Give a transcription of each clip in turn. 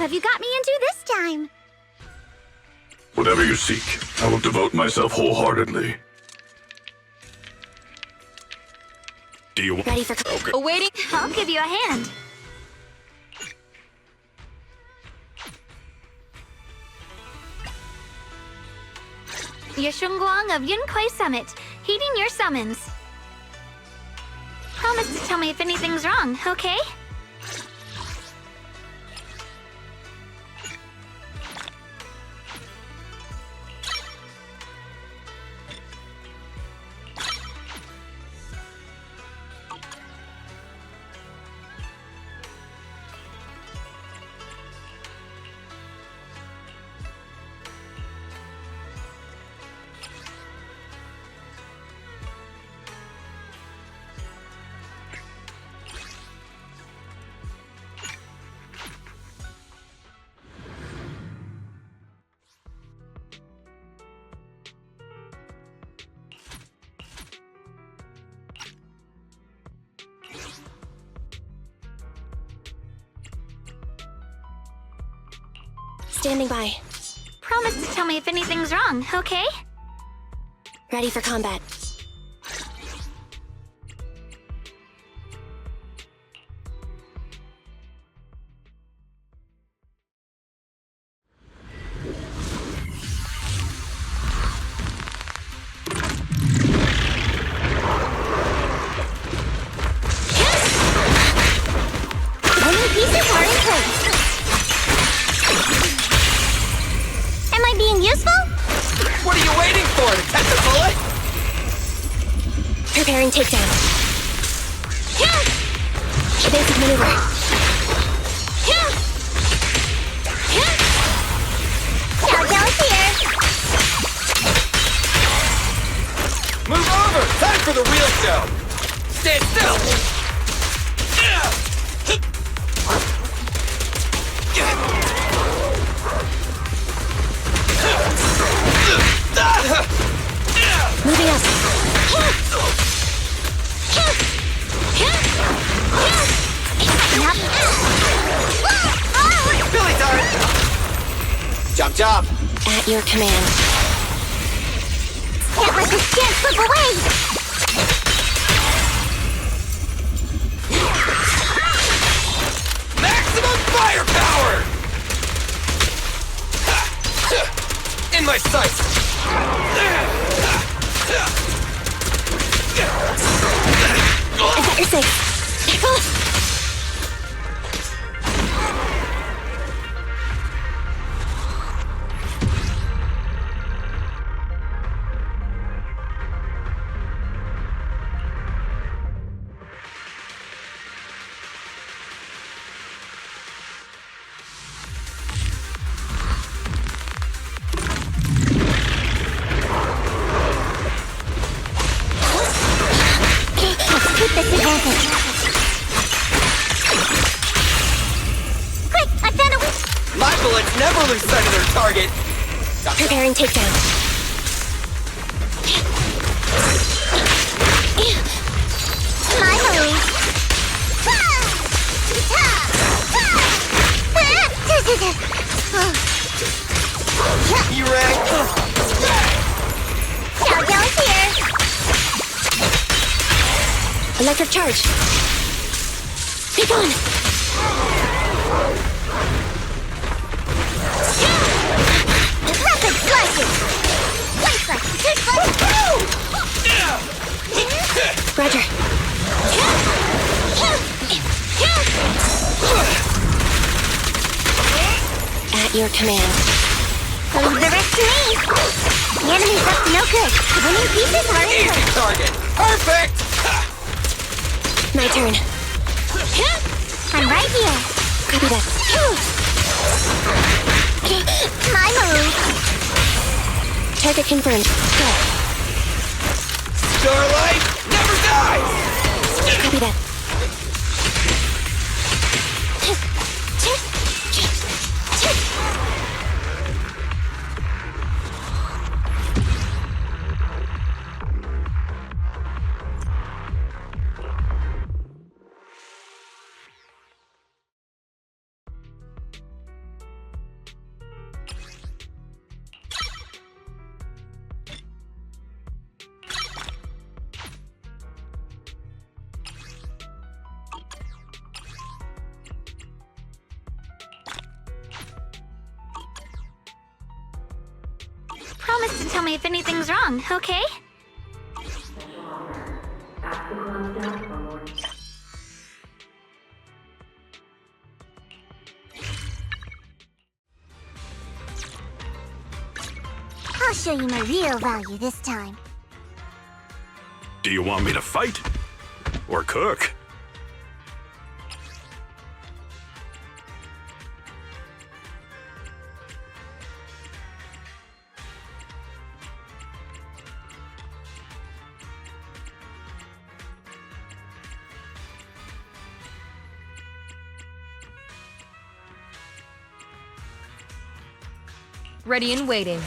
have you got me into this time? Whatever you seek, I will devote myself wholeheartedly. Do you Ready for... Okay. Awaiting? I'll give you a hand. You're Shunguang of Yunkai Summit, heeding your summons. Promise to tell me if anything's wrong, okay? Standing by. Promise to tell me if anything's wrong, okay? Ready for combat. Only pieces are in place. Am I being useful? What are you waiting for? To catch a bullet? Preparing takedown. Evasive maneuver. Xiaojiao's here. Move over! Time for the real show! Stand still! Moving up. Billy time! Jump, jump! At your command. Can't let this chance slip away. Maximum firepower! In my sights! Is that your six? Keep this advantage. Quick, I found a way. My bullets never lose sight of their target! Preparing takedown. My move. You ready? Xiaojiao's here. Electric charge. Be gone. Rapid slashes. Light slash. Take slash. Roger. At your command. Leave the rest to me. The enemy's up to no good. The winning pieces are in Easy place. target! Perfect! My turn. I'm right here. Copy that. My move. Target confirmed. Go. Starlight never dies! Copy that. Promise to tell me if anything's wrong, okay? I'll show you my real value this time. Do you want me to fight? Or cook? Ready and waiting.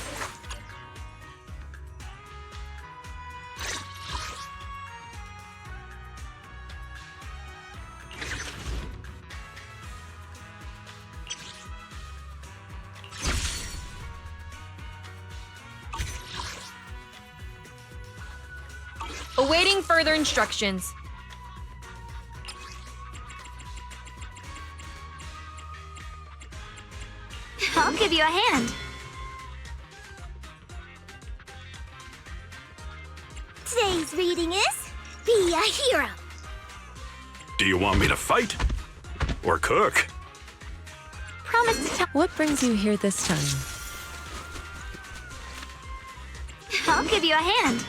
Awaiting further instructions. I'll give you a hand. Today's reading is Be a Hero. Do you want me to fight? Or cook? Promise to tell. What brings you here this time? I'll give you a hand.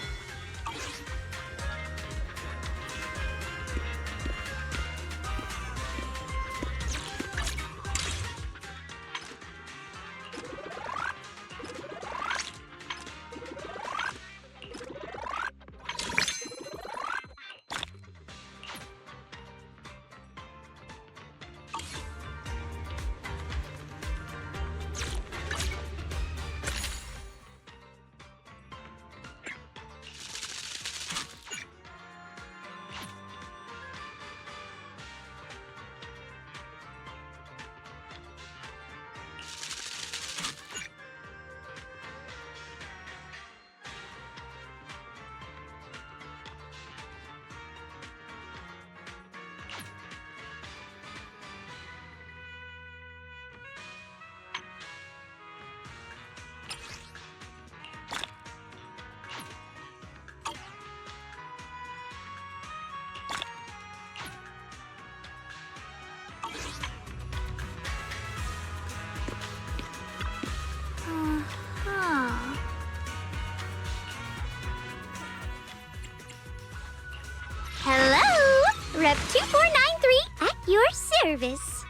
Hello, Rep 2493 at your service.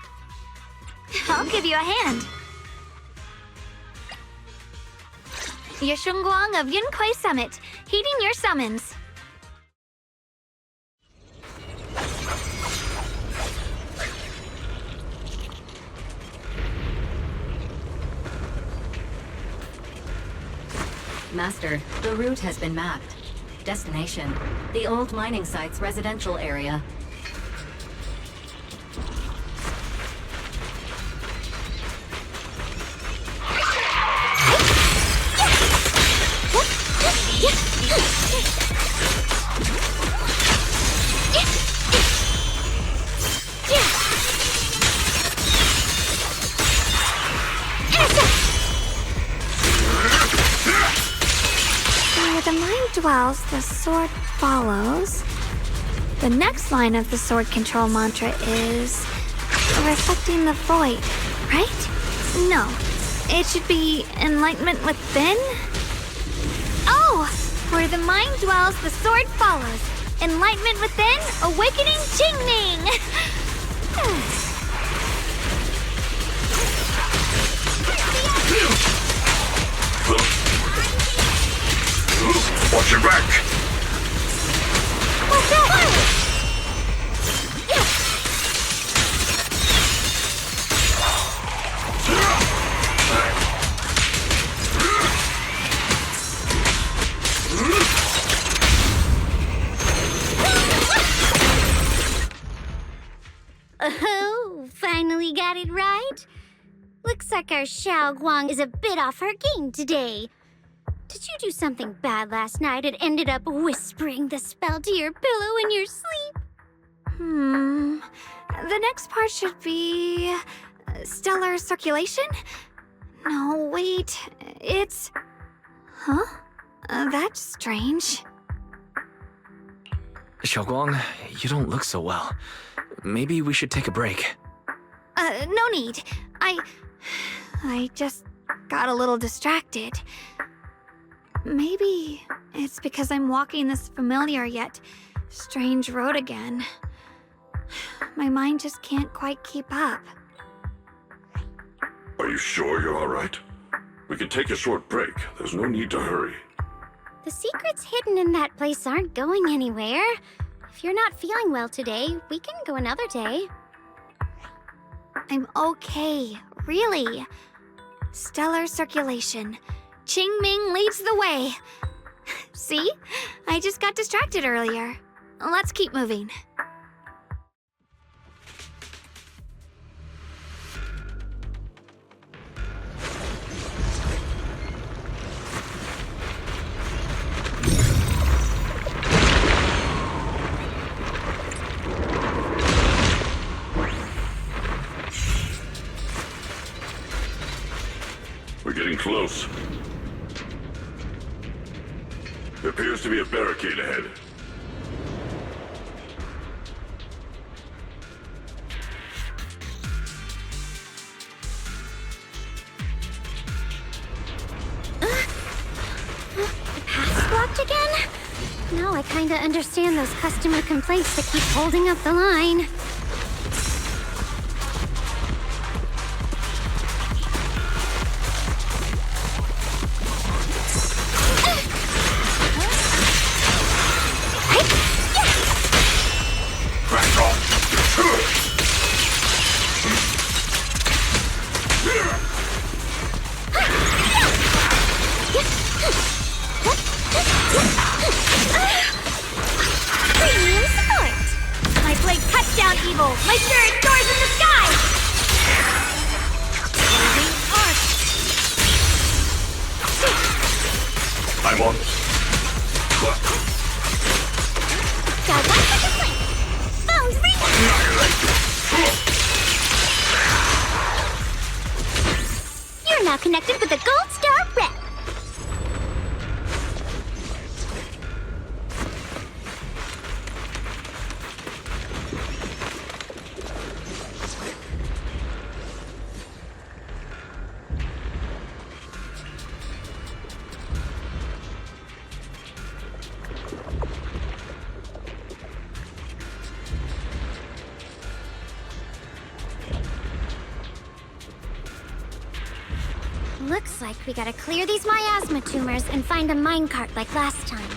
I'll give you a hand. You're Shunguang of Yunkai Summit, heeding your summons. Master, the route has been mapped. Destination, the old mining site's residential area. Where the mind dwells, the sword follows. The next line of the sword control mantra is reflecting the void, right? No, it should be enlightenment within. Oh, where the mind dwells, the sword follows. Enlightenment within, awakening Jingning. Watch your back! What's that? Oh, finally got it right. Looks like our Shunguang is a bit off her game today. Did you do something bad last night and ended up whispering the spell to your pillow in your sleep? The next part should be stellar circulation? No, wait. It's... That's strange. Shunguang, you don't look so well. Maybe we should take a break. No need. I just got a little distracted. Maybe it's because I'm walking this familiar yet strange road again. My mind just can't quite keep up. Are you sure you're all right? We can take a short break. There's no need to hurry. The secrets hidden in that place aren't going anywhere. If you're not feeling well today, we can go another day. I'm okay, really. Stellar circulation. Qingming leads the way. See? I just got distracted earlier. Let's keep moving. We're getting close. There appears to be a barricade ahead. Path's blocked again? Now I kinda understand those customer complaints that keep holding up the line. Premium support! My blade cuts down evil! My spirit soars in the sky! Blazing arc! I'm on. Got one second left. Phone's ringing! You're now connected with the Gold Star Rep. Looks like we gotta clear these miasma tumors and find a minecart like last time.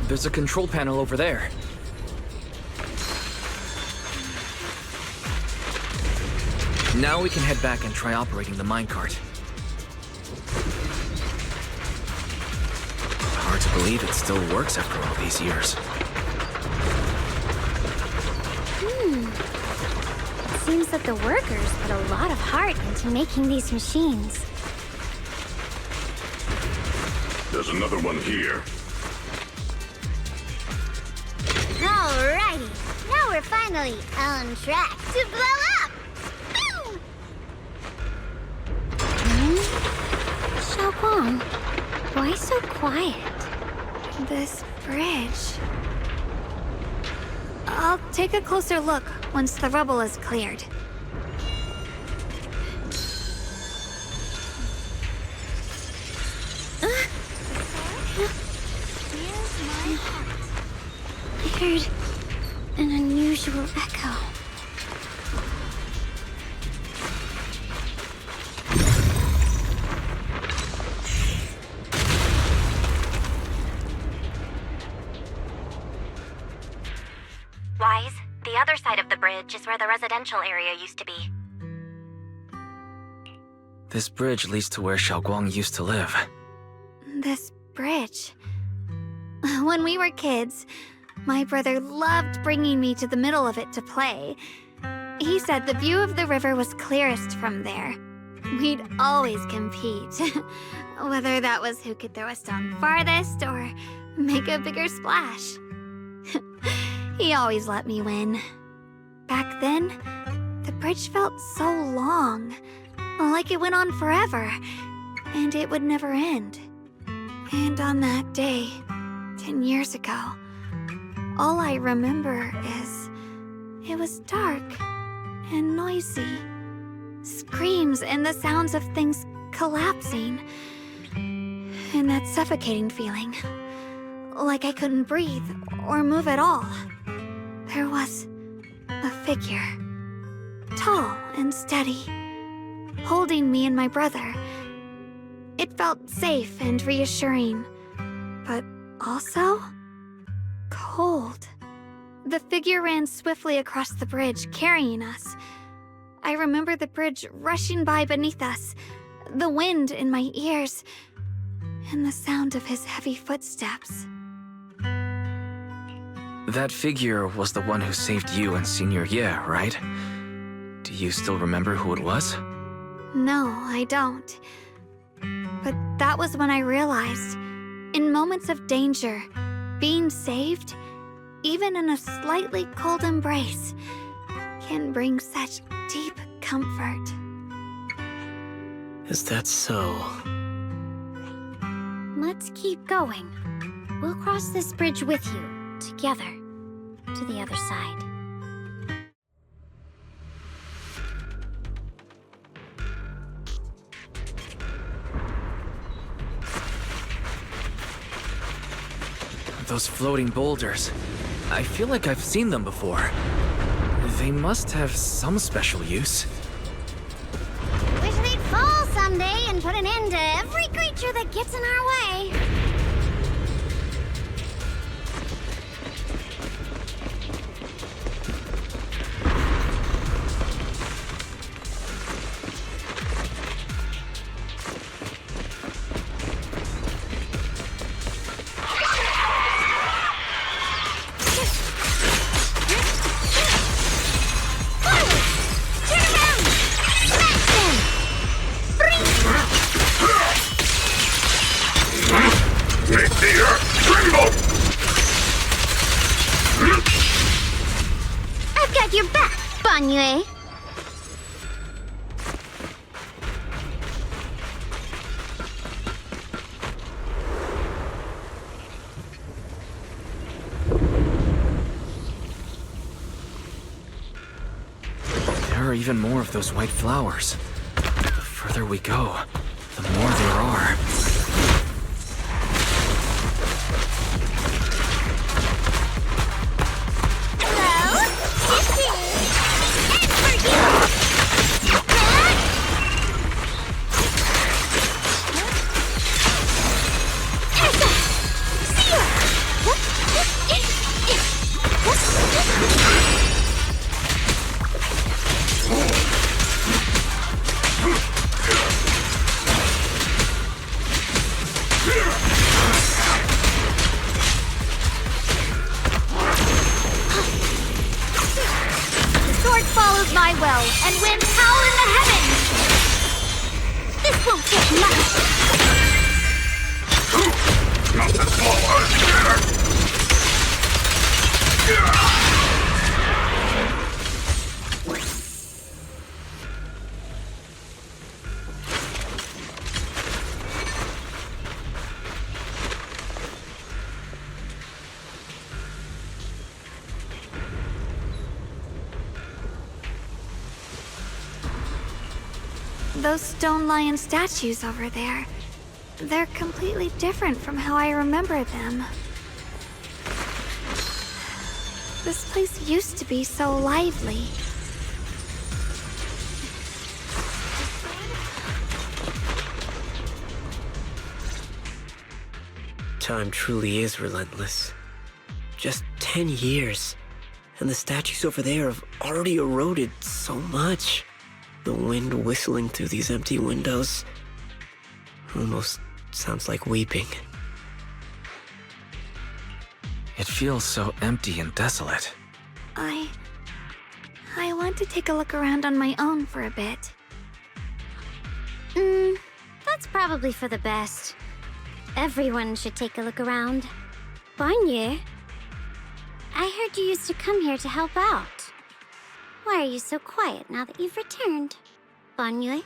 There's a control panel over there. Now we can head back and try operating the minecart. Hard to believe it still works after all these years. It seems that the workers put a lot of heart into making these machines. There's another one here. Alrighty, now we're finally on track to blow up! Boom! Shunguang, why so quiet? This bridge. I'll take a closer look once the rubble is cleared. heard an unusual echo. Wise, the other side of the bridge is where the residential area used to be. This bridge leads to where Shunguang used to live. This bridge. When we were kids, my brother loved bringing me to the middle of it to play. He said the view of the river was clearest from there. We'd always compete, whether that was who could throw a stone farthest or make a bigger splash. He always let me win. Back then, the bridge felt so long, like it went on forever, and it would never end. And on that day, 10 years ago, all I remember is it was dark and noisy. Screams and the sounds of things collapsing. And that suffocating feeling, like I couldn't breathe or move at all. There was a figure, tall and steady, holding me and my brother. It felt safe and reassuring, but also cold. The figure ran swiftly across the bridge, carrying us. I remember the bridge rushing by beneath us, the wind in my ears, and the sound of his heavy footsteps. That figure was the one who saved you in senior year, right? Do you still remember who it was? No, I don't. But that was when I realized, in moments of danger, being saved, even in a slightly cold embrace, can bring such deep comfort. Is that so? Let's keep going. We'll cross this bridge with you, together, to the other side. Those floating boulders. I feel like I've seen them before. They must have some special use. Wish they'd fall someday and put an end to every creature that gets in our way. I've got your back, Banyue. There are even more of those white flowers. The further we go, the more there are. My will and winds howl in the heavens! This won't take much! Not this small together! Those stone lion statues over there, they're completely different from how I remember them. This place used to be so lively. Time truly is relentless. Just 10 years, and the statues over there have already eroded so much. The wind whistling through these empty windows almost sounds like weeping. It feels so empty and desolate. I want to take a look around on my own for a bit. That's probably for the best. Everyone should take a look around. Banyue, I heard you used to come here to help out. Why are you so quiet now that you've returned, Banyue?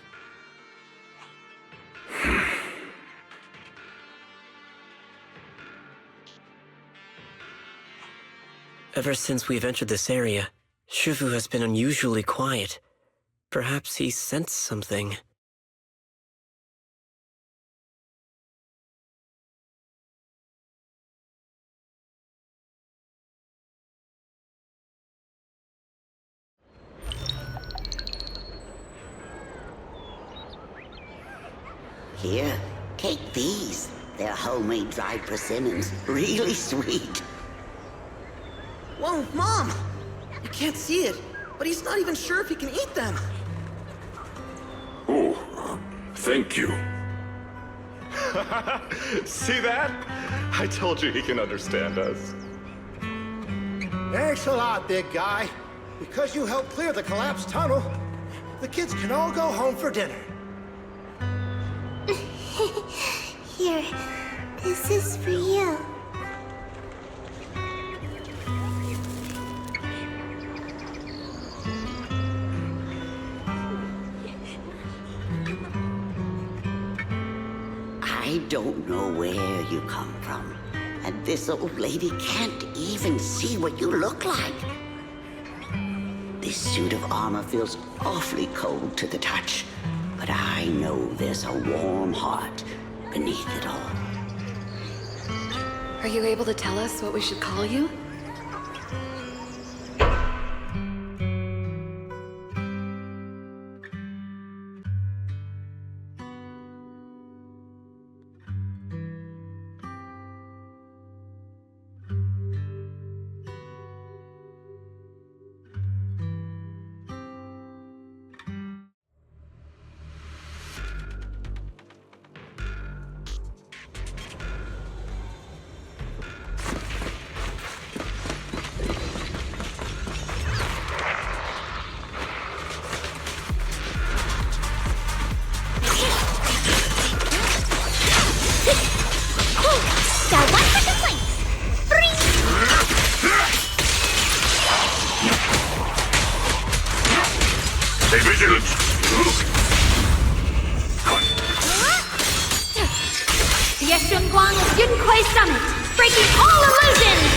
Ever since we've entered this area, Shifu has been unusually quiet. Perhaps he sensed something. Here, take these. They're homemade dried persimmons. Really sweet. Whoa, Mom! You can't see it, but he's not even sure if he can eat them. Oh, thank you. See that? I told you he can understand us. Thanks a lot, big guy. Because you helped clear the collapsed tunnel, the kids can all go home for dinner. Here, this is for you. I don't know where you come from, and this old lady can't even see what you look like. This suit of armor feels awfully cold to the touch, but I know there's a warm heart beneath it all. Are you able to tell us what we should call you? Stay vigilant! The Shunguang of Yunkuei Summit, breaking all illusions!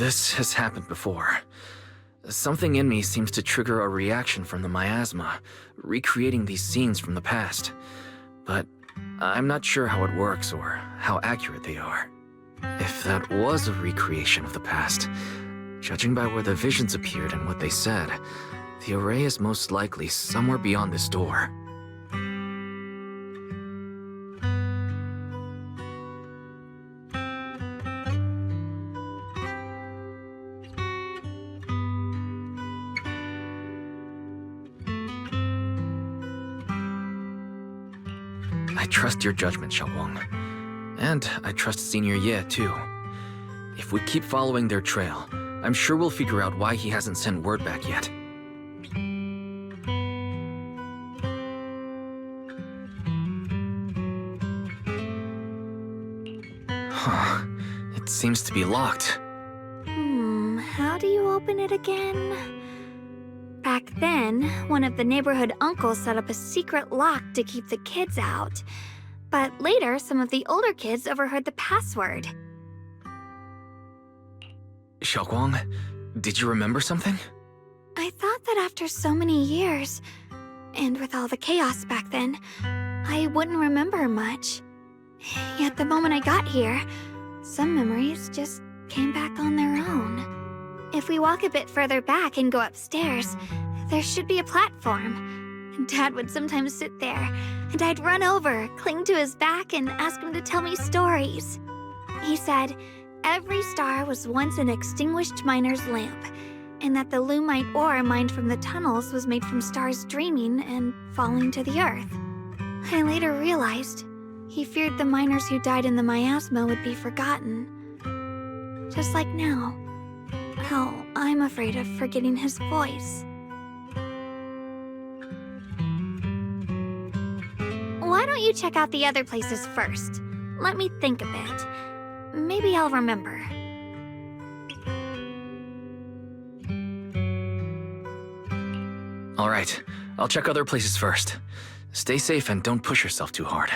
This has happened before. Something in me seems to trigger a reaction from the miasma, recreating these scenes from the past. But I'm not sure how it works or how accurate they are. If that was a recreation of the past, judging by where the visions appeared and what they said, the array is most likely somewhere beyond this door. I trust your judgment, Shunguang. And I trust Senior Ye, too. If we keep following their trail, I'm sure we'll figure out why he hasn't sent word back yet. Huh. It seems to be locked. How do you open it again? Back then, one of the neighborhood uncles set up a secret lock to keep the kids out. But later, some of the older kids overheard the password. Shunguang, did you remember something? I thought that after so many years, and with all the chaos back then, I wouldn't remember much. Yet the moment I got here, some memories just came back on their own. If we walk a bit further back and go upstairs, there should be a platform. Dad would sometimes sit there, and I'd run over, cling to his back, and ask him to tell me stories. He said every star was once an extinguished miner's lamp, and that the lumite ore mined from the tunnels was made from stars dreaming and falling to the earth. I later realized he feared the miners who died in the miasma would be forgotten. Just like now. How I'm afraid of forgetting his voice. Why don't you check out the other places first? Let me think a bit. Maybe I'll remember. All right, I'll check other places first. Stay safe and don't push yourself too hard.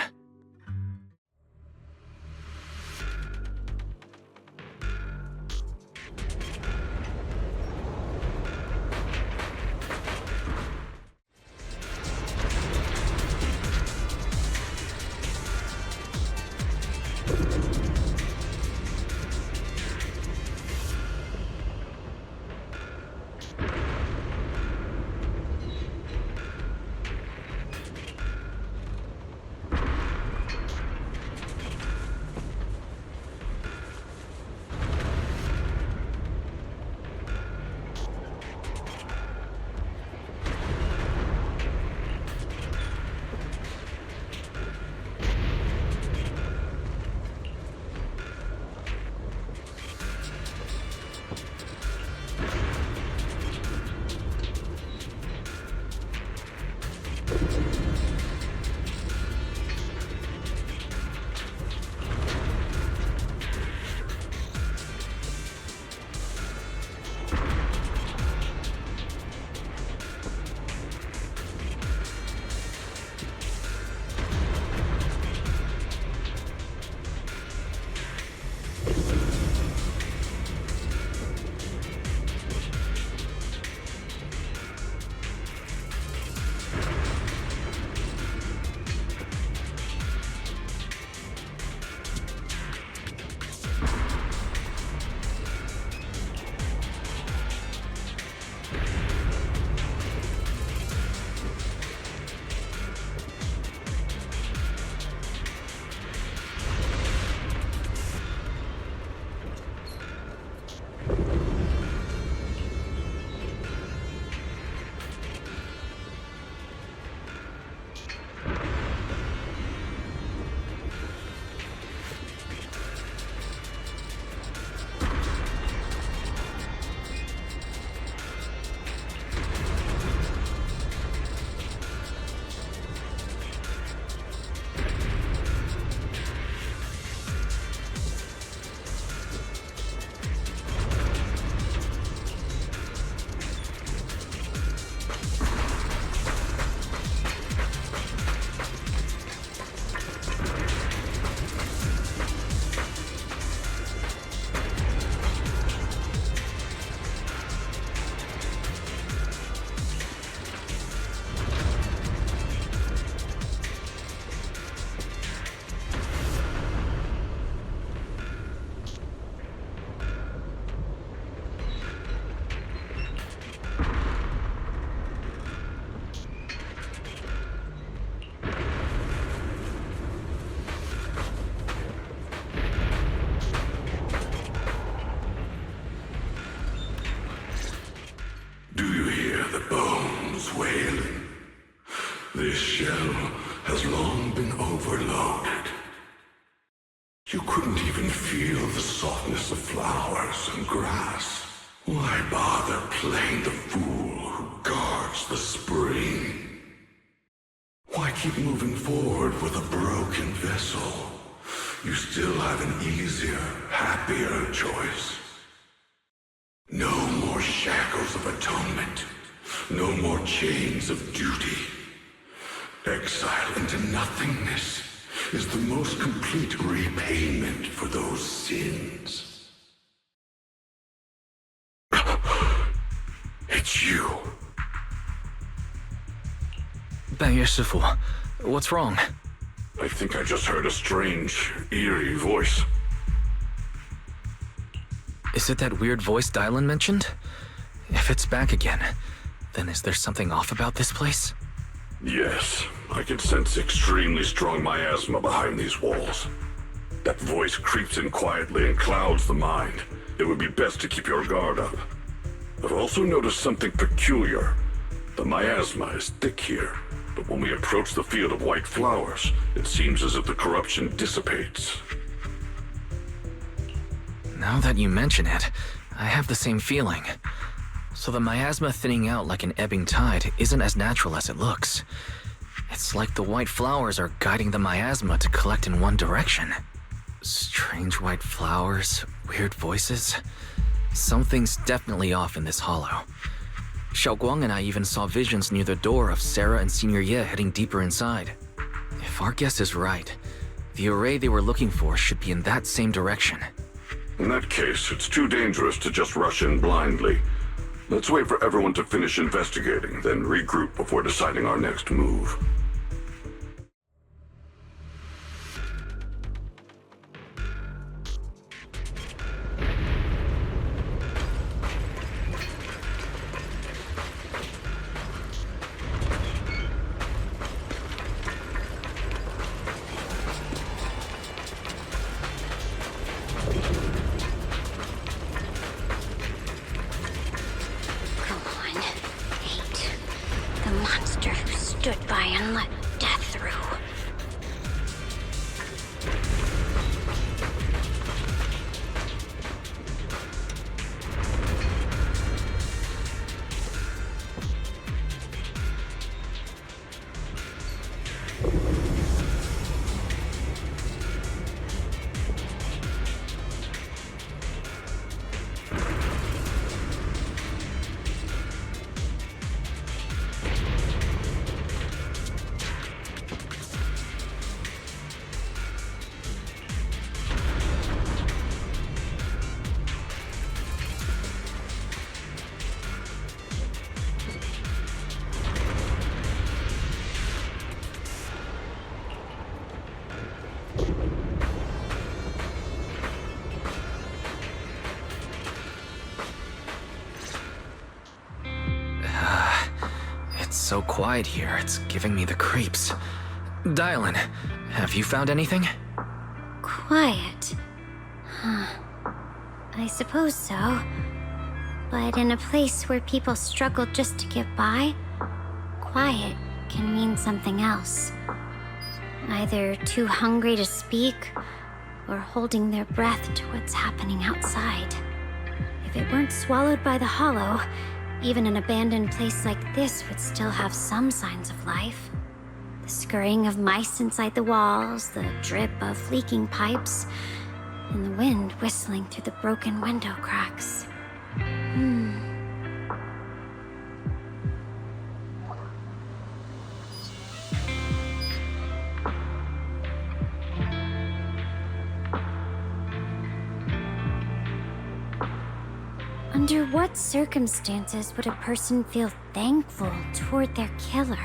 Wailing. This shell has long been overloaded. You couldn't even feel the softness of flowers and grass. Why bother playing the fool who guards the spring? Why keep moving forward with a broken vessel? You still have an easier, happier choice. No more shackles of atonement. No more chains of duty. Exile into nothingness is the most complete repayment for those sins. It's you. Banyue Shifu, what's wrong? I think I just heard a strange, eerie voice. Is it that weird voice Dialyn mentioned? If it's back again, then is there something off about this place? Yes, I can sense extremely strong miasma behind these walls. That voice creeps in quietly and clouds the mind. It would be best to keep your guard up. I've also noticed something peculiar. The miasma is thick here, but when we approach the field of white flowers, it seems as if the corruption dissipates. Now that you mention it, I have the same feeling. So the miasma thinning out like an ebbing tide isn't as natural as it looks. It's like the white flowers are guiding the miasma to collect in one direction. Strange white flowers, weird voices. Something's definitely off in this hollow. Shunguang and I even saw visions near the door of Sarah and Senior Ye heading deeper inside. If our guess is right, the array they were looking for should be in that same direction. In that case, it's too dangerous to just rush in blindly. Let's wait for everyone to finish investigating, then regroup before deciding our next move. So quiet here, it's giving me the creeps. Dialyn, have you found anything? Quiet. Huh. I suppose so. But in a place where people struggle just to get by, quiet can mean something else. Either too hungry to speak, or holding their breath to what's happening outside. If it weren't swallowed by the hollow, even an abandoned place like this would still have some signs of life. The scurrying of mice inside the walls, the drip of leaking pipes, and the wind whistling through the broken window cracks. Under what circumstances would a person feel thankful toward their killer?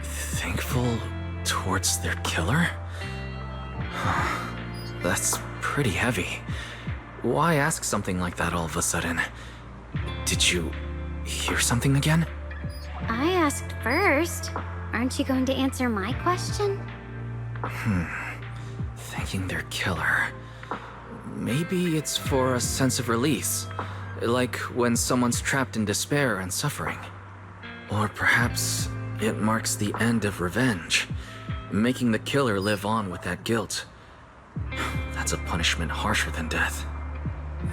Thankful towards their killer? That's pretty heavy. Why ask something like that all of a sudden? Did you hear something again? I asked first. Aren't you going to answer my question? Thanking their killer. Maybe it's for a sense of release. Like when someone's trapped in despair and suffering. Or perhaps it marks the end of revenge, making the killer live on with that guilt. That's a punishment harsher than death.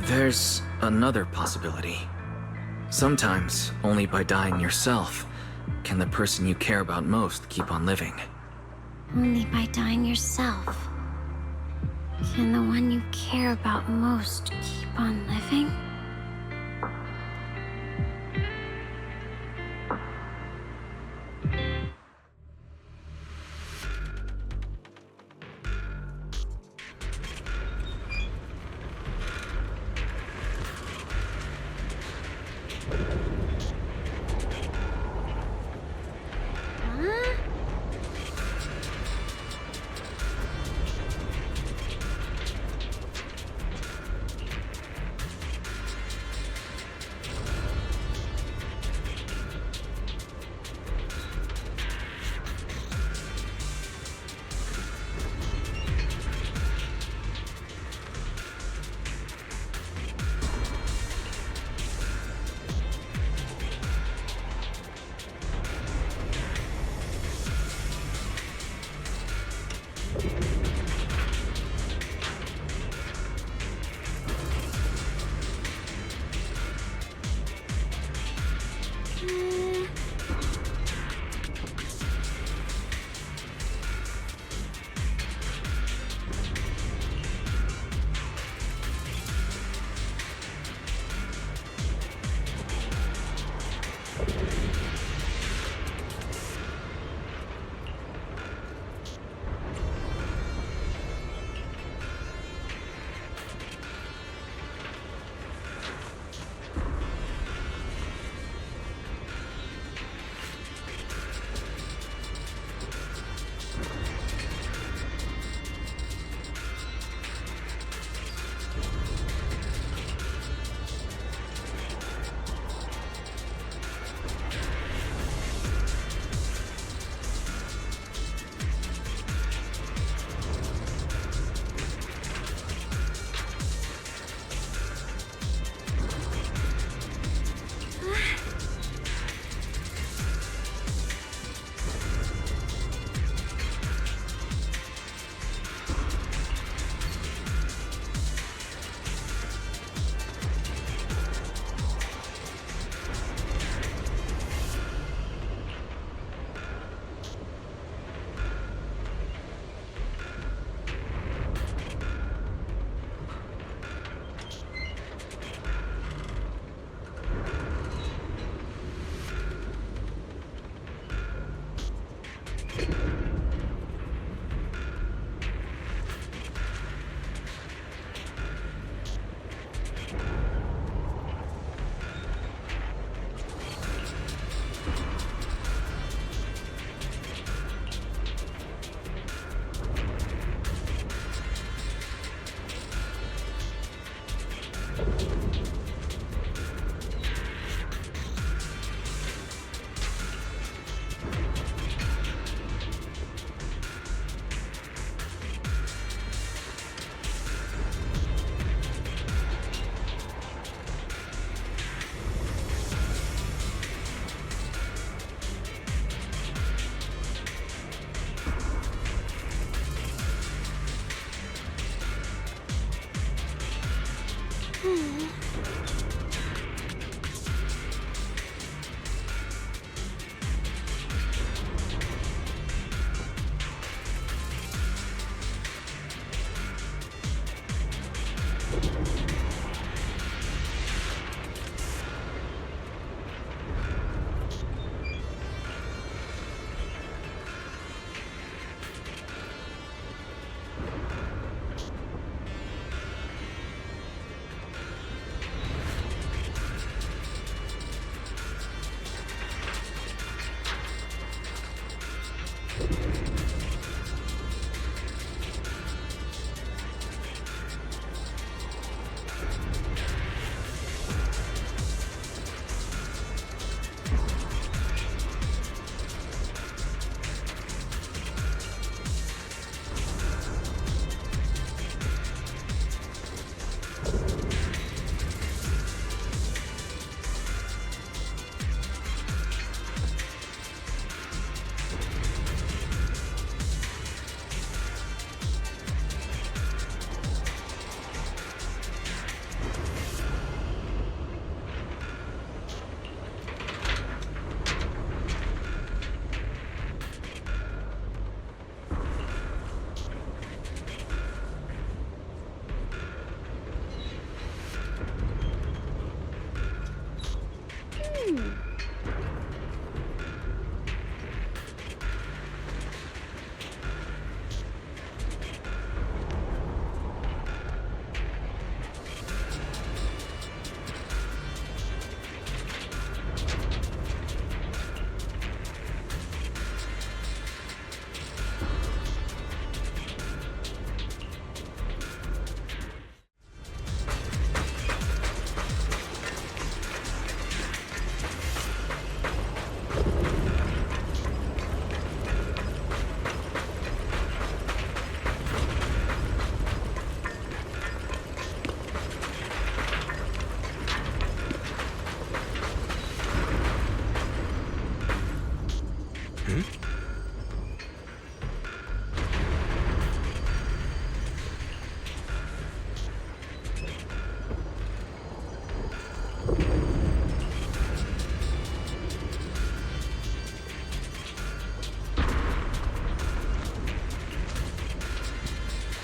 There's another possibility. Sometimes, only by dying yourself, can the person you care about most keep on living. Only by dying yourself can the one you care about most keep on living?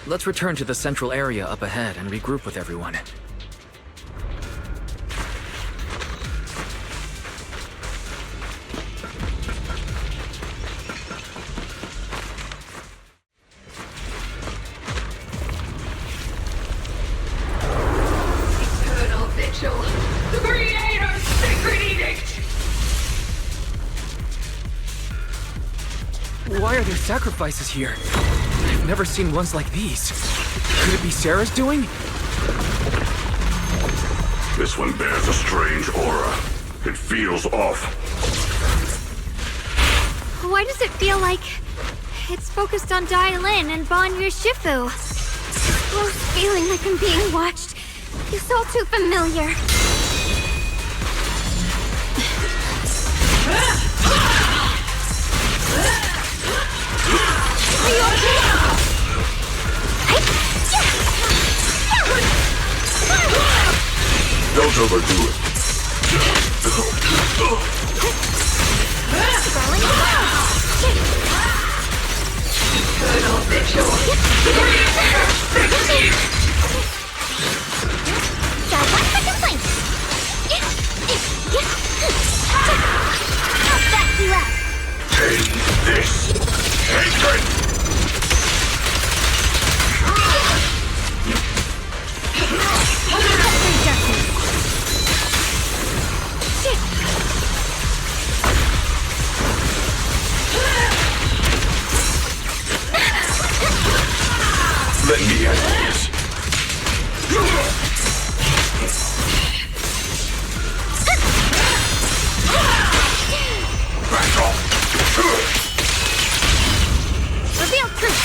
Let's return to the central area up ahead and regroup with everyone. Eternal Vigil, the Creator's sacred edict! Why are there sacrifices here? I've never seen ones like these. Could it be Sarah's doing? This one bears a strange aura. It feels off. Why does it feel like it's focused on Dialyn and Banyue Shifu? Close feeling like I'm being watched. It's all too familiar. Are you okay? Don't overdo it. Eternal Vigil, the Creator's sacred edict! Try one second place. I'll back you up. Take this hatred! Let me handle this. Back off! Reveal truth.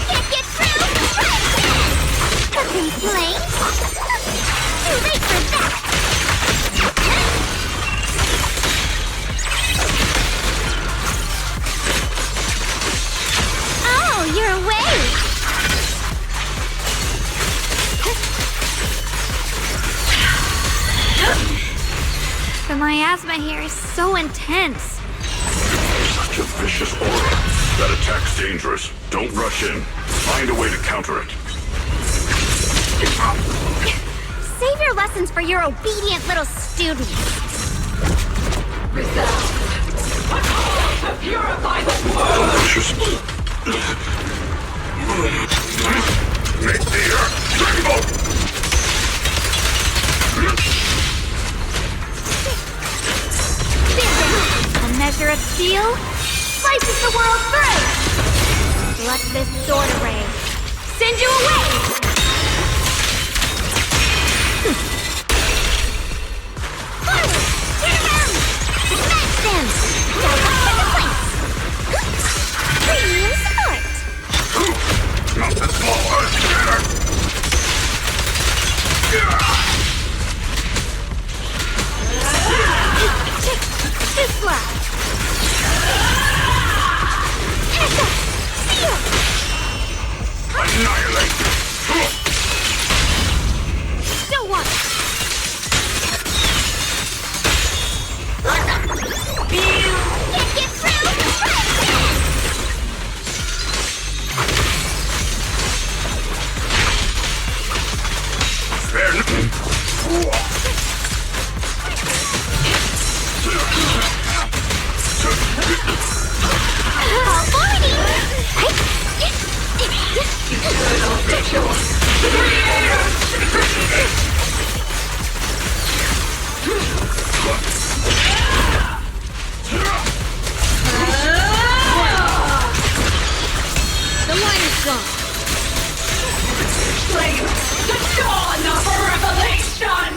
Can't get through. Cooking flame. Too late for that. Oh, you're away. The miasma here is so intense. Such a vicious aura. That attack's dangerous. Don't rush in. Find a way to counter it. Save your lessons for your obedient little students. Resound! A call to purify the world! Vicious. Make the earth tremble! A measure of steel slices the world through. Let this sword array send you away. Forward! Turn around! Smash them! Premium support! Not this small earth scatter! This one! Echo! Seal! Annihilate! Don't want it! Can't get through! Spare The line is gone. Flame, the dawn of revelation!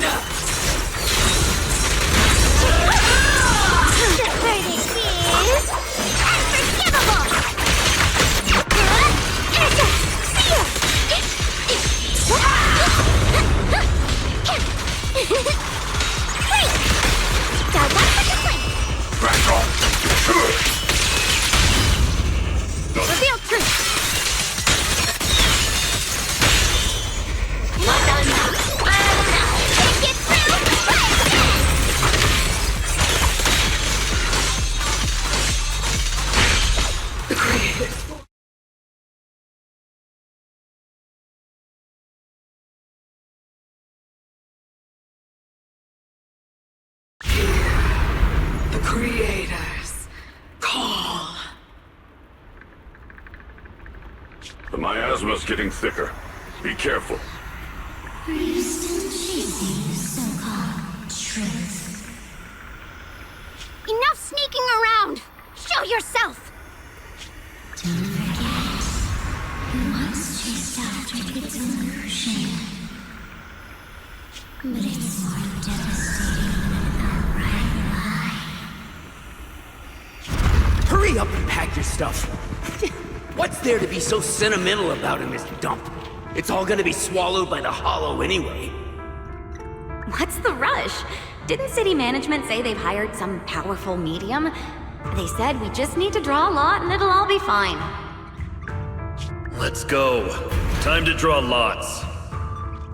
The verdict is unforgivable! Reveal truth! The creators call. The miasma's getting thicker. Be careful. Are you still chasing the so-called truth? Enough sneaking around! Show yourself! Don't forget, who once chased after its illusion. But it's more devastating than an outright lie. Hurry up and pack your stuff. What's there to be so sentimental about in this dump? It's all gonna be swallowed by the hollow anyway. What's the rush? Didn't city management say they've hired some powerful medium? They said we just need to draw a lot and it'll all be fine. Let's go. Time to draw lots.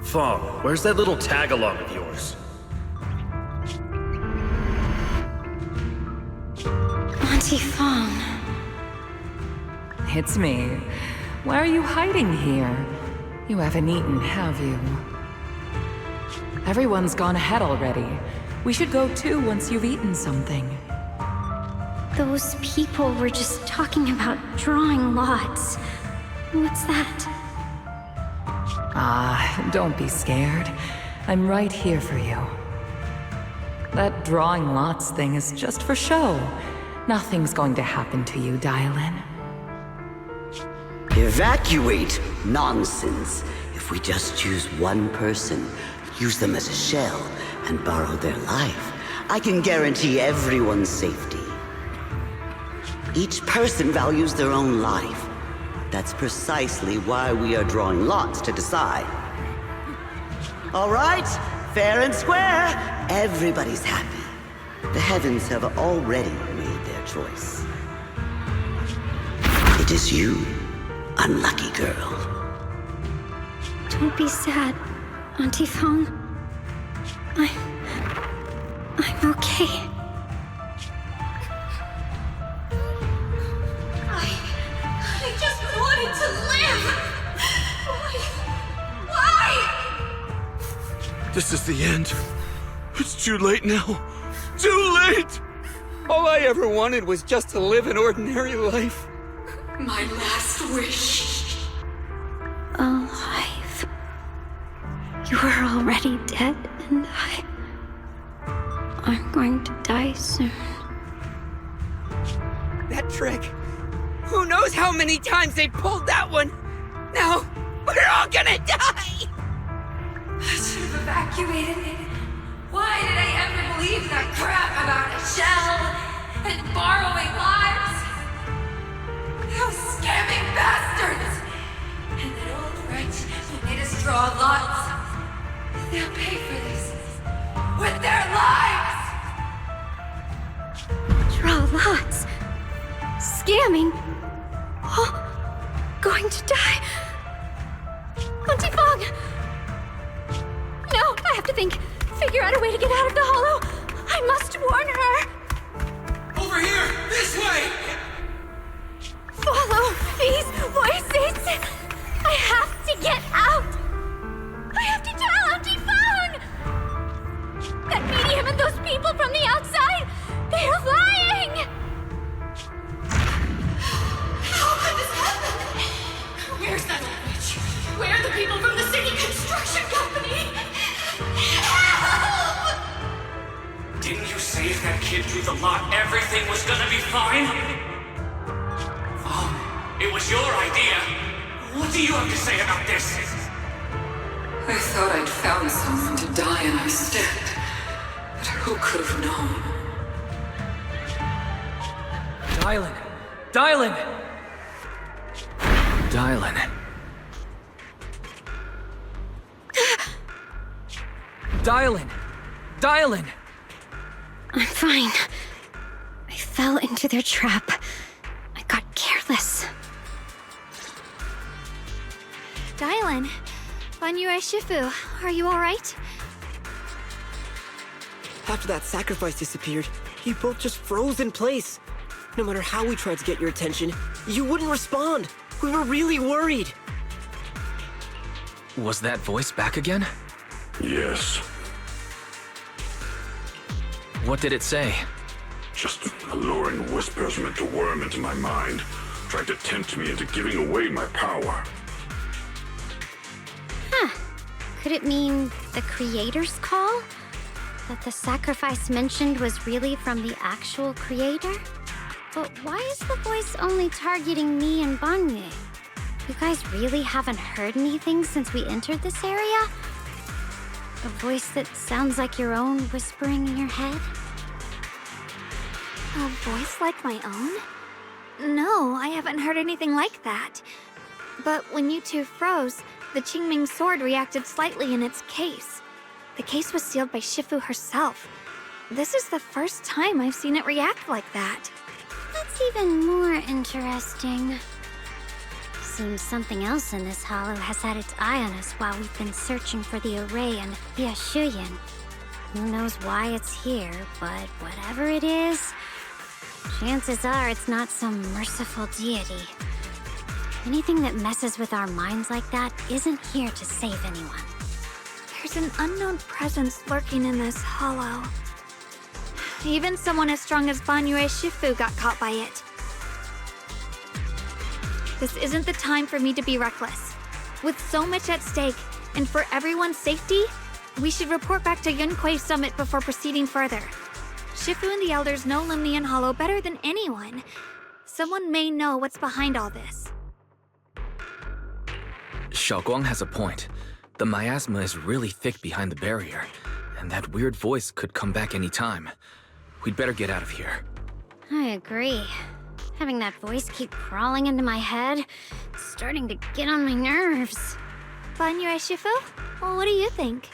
Fong, where's that little tag-along of yours? Auntie Fong. It's me. Why are you hiding here? You haven't eaten, have you? Everyone's gone ahead already. We should go too once you've eaten something. Those people were just talking about drawing lots. What's that? Ah, don't be scared. I'm right here for you. That drawing lots thing is just for show. Nothing's going to happen to you, Dialyn. Evacuate? Nonsense. If we just choose one person, use them as a shell, and borrow their life, I can guarantee everyone's safety. Each person values their own life. That's precisely why we are drawing lots to decide. All right, fair and square. Everybody's happy. The heavens have already made their choice. It is you, unlucky girl. Don't be sad, Auntie Fong. I'm okay. I just wanted to live! Why? This is the end. It's too late now. Too late! All I ever wanted was just to live an ordinary life. My last wish. Alive. You were already dead, and I'm going to die soon. That trick. Who knows how many times they pulled that one? Now, we're all gonna die! I should have evacuated it. Why did I ever believe that crap about a shell and borrowing lives? Those scamming bastards! And that old wretch who made us draw lots. They'll pay for this with their lives! Draw lots. Scamming. Oh, going to die. Auntie Fong! No, I have to think. Figure out a way to get out of the hollow. I must warn her. Over here! This way! Follow these voices. I have to get out. I have to tell Auntie Fong. get through the lot, everything was gonna be fine? Oh, it was your idea. What do you have to say about this? I thought I'd found someone to die in our stead. But who could have known? Dialyn! Dialyn! Dialyn. Dialyn! Dialyn! I'm fine. I fell into their trap. I got careless. Dialyn, Banyue Shifu, are you alright? After that sacrifice disappeared, you both just froze in place. No matter how we tried to get your attention, you wouldn't respond. We were really worried. Was that voice back again? Yes. What did it say? Just alluring whispers meant to worm into my mind, tried to tempt me into giving away my power. Huh. Could it mean the creator's call? That the sacrifice mentioned was really from the actual creator? But why is the voice only targeting me and Banyue? You guys really haven't heard anything since we entered this area? A voice that sounds like your own whispering in your head? A voice like my own? No, I haven't heard anything like that. But when you two froze, the Qingming sword reacted slightly in its case. The case was sealed by Shifu herself. This is the first time I've seen it react like that. That's even more interesting. Seems something else in this hollow has had its eye on us while we've been searching for the array and the Shuyan. Who knows why it's here, but whatever it is, chances are it's not some merciful deity. Anything that messes with our minds like that isn't here to save anyone. There's an unknown presence lurking in this hollow. Even someone as strong as Banyue Shifu got caught by it. This isn't the time for me to be reckless. With so much at stake, and for everyone's safety, we should report back to Yunquei Summit before proceeding further. Shifu and the Elders know Limnian Hollow better than anyone. Someone may know what's behind all this. Shunguang has a point. The miasma is really thick behind the barrier, and that weird voice could come back any time. We'd better get out of here. I agree. Having that voice keep crawling into my head, it's starting to get on my nerves. Banyue Shifu? Well, what do you think?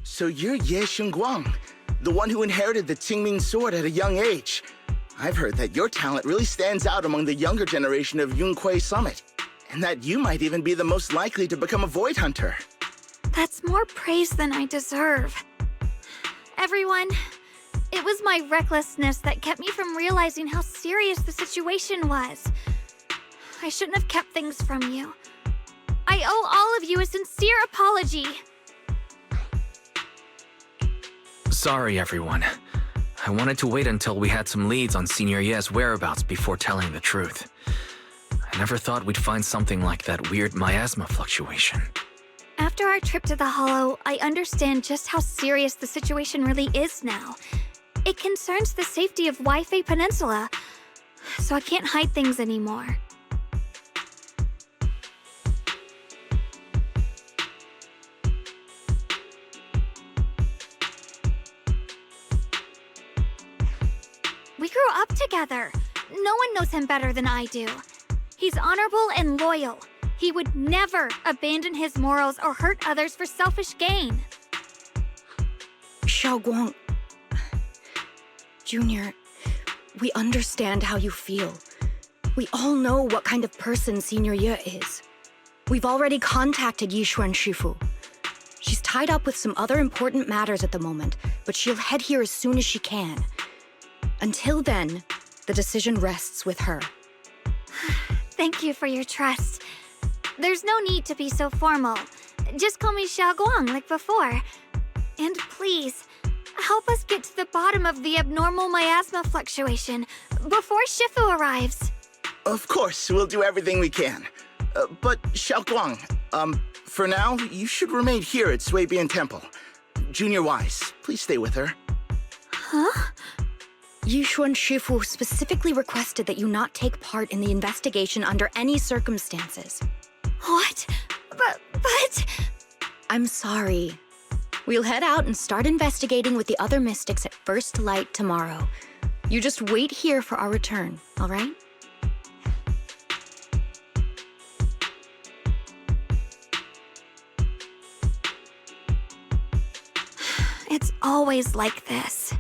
So you're Ye Shunguang, the one who inherited the Qingming sword at a young age. I've heard that your talent really stands out among the younger generation of Yunquei Summit, and that you might even be the most likely to become a Void Hunter. That's more praise than I deserve. Everyone, it was my recklessness that kept me from realizing how serious the situation was. I shouldn't have kept things from you. I owe all of you a sincere apology. Sorry, everyone. I wanted to wait until we had some leads on Senior Ye's whereabouts before telling the truth. I never thought we'd find something like that weird miasma fluctuation. After our trip to the Hollow, I understand just how serious the situation really is now. It concerns the safety of Waifei Peninsula, so I can't hide things anymore. We grew up together. No one knows him better than I do. He's honorable and loyal. He would never abandon his morals or hurt others for selfish gain. Shunguang, Junior, we understand how you feel. We all know what kind of person Senior Ye is. We've already contacted Yishuan Shifu. She's tied up with some other important matters at the moment, but she'll head here as soon as she can. Until then, the decision rests with her. Thank you for your trust. There's no need to be so formal. Just call me Shunguang like before. And please, help us get to the bottom of the abnormal miasma fluctuation before Shifu arrives. Of course, we'll do everything we can. But Shunguang, for now, you should remain here at Suibian Temple. Junior Wise, please stay with her. Huh? Yushuan Shifu specifically requested that you not take part in the investigation under any circumstances. What? But... I'm sorry. We'll head out and start investigating with the other mystics at first light tomorrow. You just wait here for our return, all right? It's always like this.